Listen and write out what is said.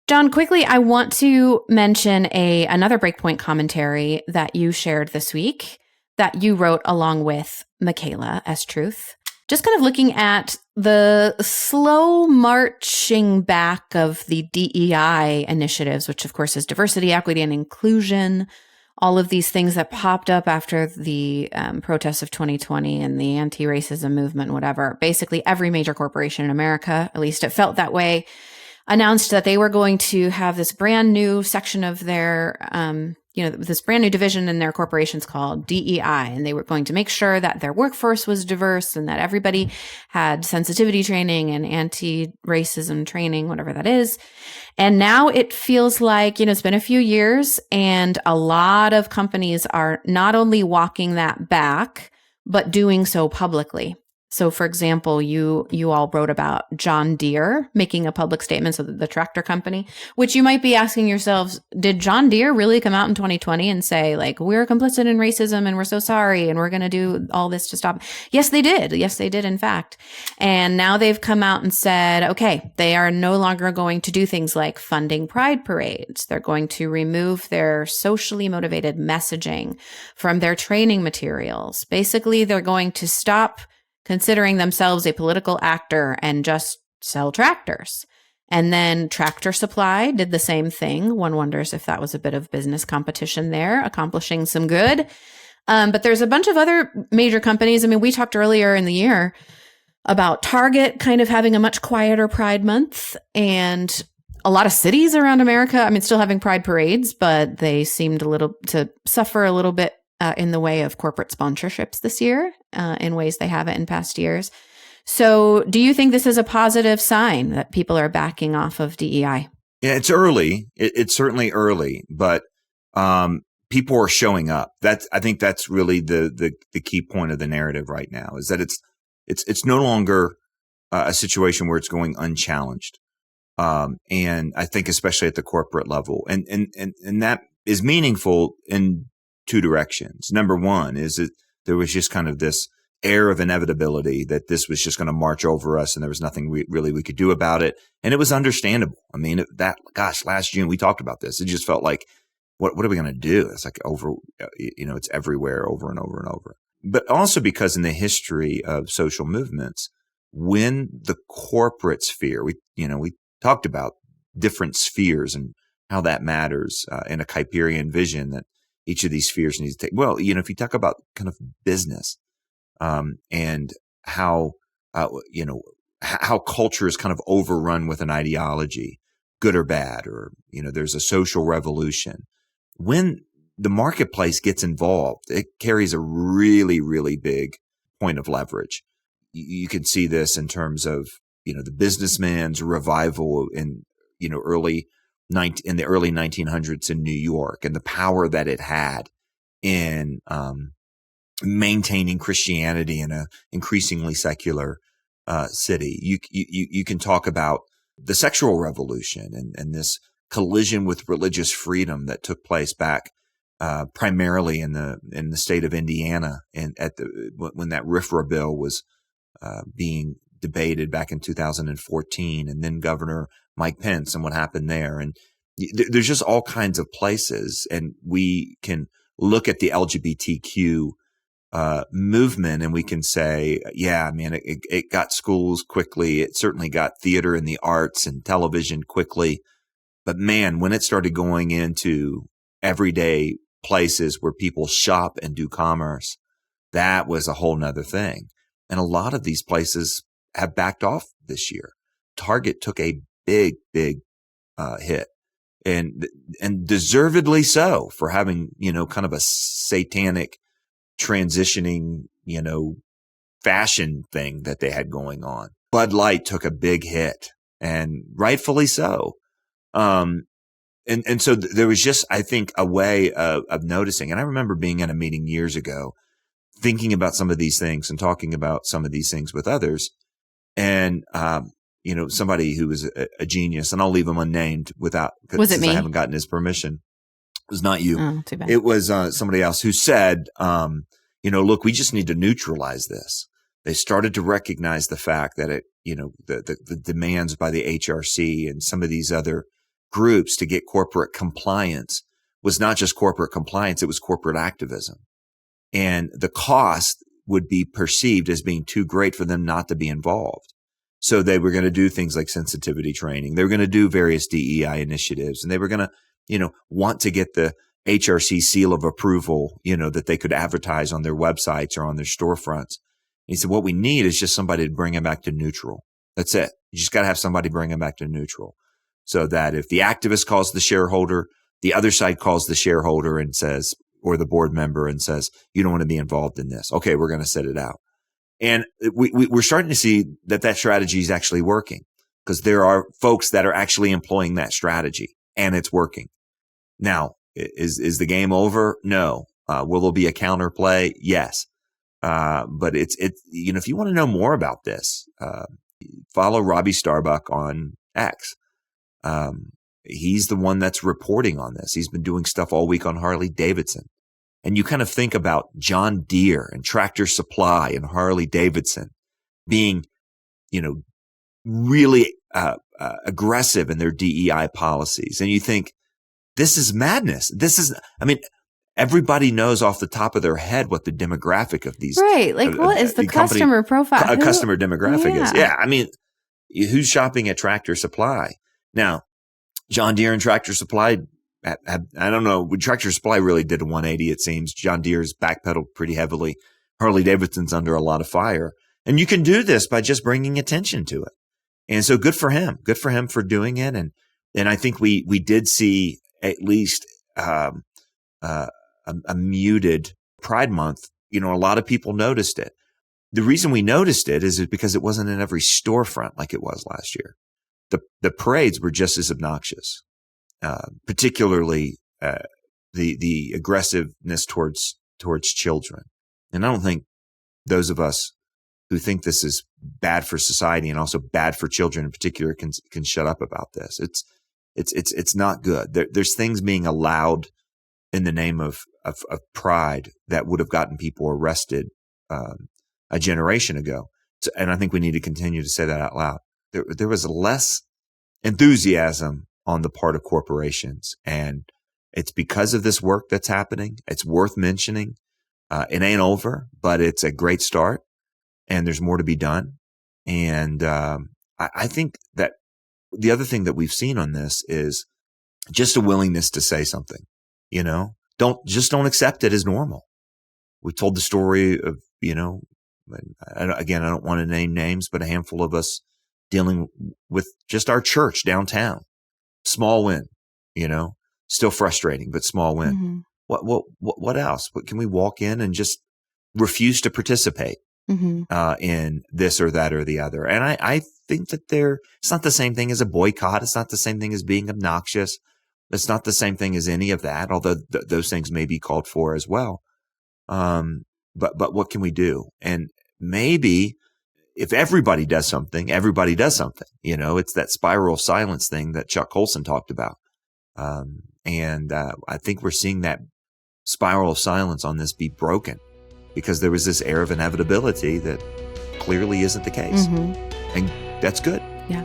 John, quickly, I want to mention another Breakpoint commentary that you shared this week that you wrote along with Michaela S. Truth. Just kind of looking at the slow marching back of the DEI initiatives, which of course is diversity, equity, and inclusion, all of these things that popped up after the protests of 2020 and the anti-racism movement, whatever. Basically, every major corporation in America, at least it felt that way, announced that they were going to have this brand new section of their, this brand new division in their corporations called DEI. And they were going to make sure that their workforce was diverse and that everybody had sensitivity training and anti-racism training, whatever that is. And now it feels like, it's been a few years and a lot of companies are not only walking that back, but doing so publicly. So, for example, you all wrote about John Deere making a public statement, so the tractor company, which you might be asking yourselves, did John Deere really come out in 2020 and say, like, we're complicit in racism and we're so sorry and we're going to do all this to stop? Yes, they did. Yes, they did, in fact. And now they've come out and said, okay, they are no longer going to do things like funding pride parades. They're going to remove their socially motivated messaging from their training materials. Basically, they're going to stop considering themselves a political actor and just sell tractors. And then Tractor Supply did the same thing. One wonders if that was a bit of business competition there, accomplishing some good. But there's a bunch of other major companies. I mean, we talked earlier in the year about Target kind of having a much quieter Pride Month, and a lot of cities around America, I mean, still having Pride parades, but they seemed to suffer a little bit in the way of corporate sponsorships this year, in ways they haven't in past years. So do you think this is a positive sign that people are backing off of DEI? Yeah, it's early. It's certainly early, but people are showing up. I think that's really the key point of the narrative right now, is that it's no longer a situation where it's going unchallenged. And I think especially at the corporate level, and that is meaningful in two directions. Number one is that there was just kind of this air of inevitability that this was just going to march over us and there was nothing we could do about it. And it was understandable. I mean, last June we talked about this. It just felt like, what are we going to do? It's like it's everywhere, over and over and over. But also because in the history of social movements, when the corporate sphere, we talked about different spheres and how that matters in a Kuyperian vision, that each of these spheres needs to take. Well, if you talk about kind of business, and how culture is kind of overrun with an ideology, good or bad, or, there's a social revolution. When the marketplace gets involved, it carries a really, really big point of leverage. You can see this in terms of, the businessman's revival in the early 1900s in New York, and the power that it had in maintaining Christianity in a increasingly secular city. You can talk about the sexual revolution and this collision with religious freedom that took place back primarily in the state of Indiana, and when that RFRA bill was being debated back in 2014, and then Governor Mike Pence and what happened there. And there's just all kinds of places, and we can look at the LGBTQ movement and we can say, yeah, man, it got schools quickly. It certainly got theater and the arts and television quickly. But man, when it started going into everyday places where people shop and do commerce, that was a whole nother thing. And a lot of these places have backed off this year. Target took a big hit, and deservedly so, for having, kind of a satanic transitioning, fashion thing that they had going on. Bud Light took a big hit, and rightfully so. And so there was just, I think, a way of noticing. And I remember being in a meeting years ago, thinking about some of these things and talking about some of these things with others. And, somebody who was a genius, and I'll leave him unnamed was it me? I haven't gotten his permission. It was not you. Oh, too bad. It was somebody else who said, look, we just need to neutralize this. They started to recognize the fact that the demands by the HRC and some of these other groups to get corporate compliance was not just corporate compliance, it was corporate activism. And the cost would be perceived as being too great for them not to be involved. So they were going to do things like sensitivity training. They were going to do various DEI initiatives, and they were going to, want to get the HRC seal of approval, that they could advertise on their websites or on their storefronts. And he said, what we need is just somebody to bring them back to neutral. That's it. You just got to have somebody bring them back to neutral, so that if the activist calls the shareholder, the other side calls the shareholder and says, or the board member and says, you don't want to be involved in this. Okay, we're going to set it out. And we're starting to see that strategy is actually working, because there are folks that are actually employing that strategy, and it's working. Now, is the game over? No. Will there be a counterplay? Yes. But it's if you want to know more about this, follow Robby Starbuck on X. He's the one that's reporting on this. He's been doing stuff all week on Harley-Davidson. And you kind of think about John Deere and Tractor Supply and Harley-Davidson being, really aggressive in their DEI policies. And you think, this is madness. Everybody knows off the top of their head what the demographic of these. Right. Like, what is the customer profile? A customer demographic is. Yeah. Who's shopping at Tractor Supply? Now, John Deere and Tractor Supply, I don't know. Tractor Supply really did a 180, it seems. John Deere's backpedaled pretty heavily. Harley-Davidson's under a lot of fire. And you can do this by just bringing attention to it. And so good for him. Good for him for doing it. And I think we did see at least a muted Pride Month. A lot of people noticed it. The reason we noticed it is because it wasn't in every storefront like it was last year. The parades were just as obnoxious. Particularly the aggressiveness towards children. And I don't think those of us who think this is bad for society and also bad for children in particular can shut up about this. It's not good. There's things being allowed in the name of pride that would have gotten people arrested a generation ago. And I think we need to continue to say that out loud. There was less enthusiasm on the part of corporations. And it's because of this work that's happening. It's worth mentioning. It ain't over, but it's a great start, and there's more to be done. And I think that the other thing that we've seen on this is just a willingness to say something. Don't accept it as normal. We told the story of, again, I don't want to name names, but a handful of us dealing with just our church downtown. Small win, still frustrating, but small win. Mm-hmm. What else? What can we walk in and just refuse to participate in this or that or the other? And I think that it's not the same thing as a boycott. It's not the same thing as being obnoxious. It's not the same thing as any of that, although those things may be called for as well. But what can we do? And maybe if everybody does something, everybody does something. It's that spiral of silence thing that Chuck Colson talked about. And I think we're seeing that spiral of silence on this be broken, because there was this air of inevitability that clearly isn't the case. Mm-hmm. And that's good. Yeah.